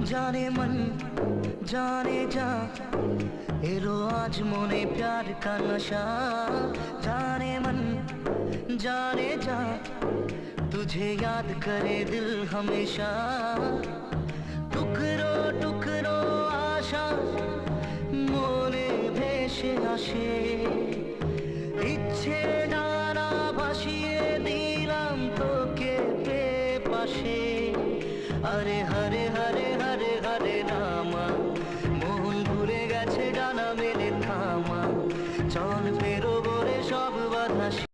जाने मन जाने जा एलो आज मोने प्यार का नशा। जाने मन जाने जा तुझे याद करे दिल हमेशा। टुकरो टुकरो आशा मोने भेसे আসে ইচ্ছে ডানা ভাসিয়ে দিলাম তোকে পেয়ে পাশে। আরে হরে হরে হরে হরে রামা মন ভুলে গেছে ডানা মেলে থামা। চল ফেরো বলে সব বাধা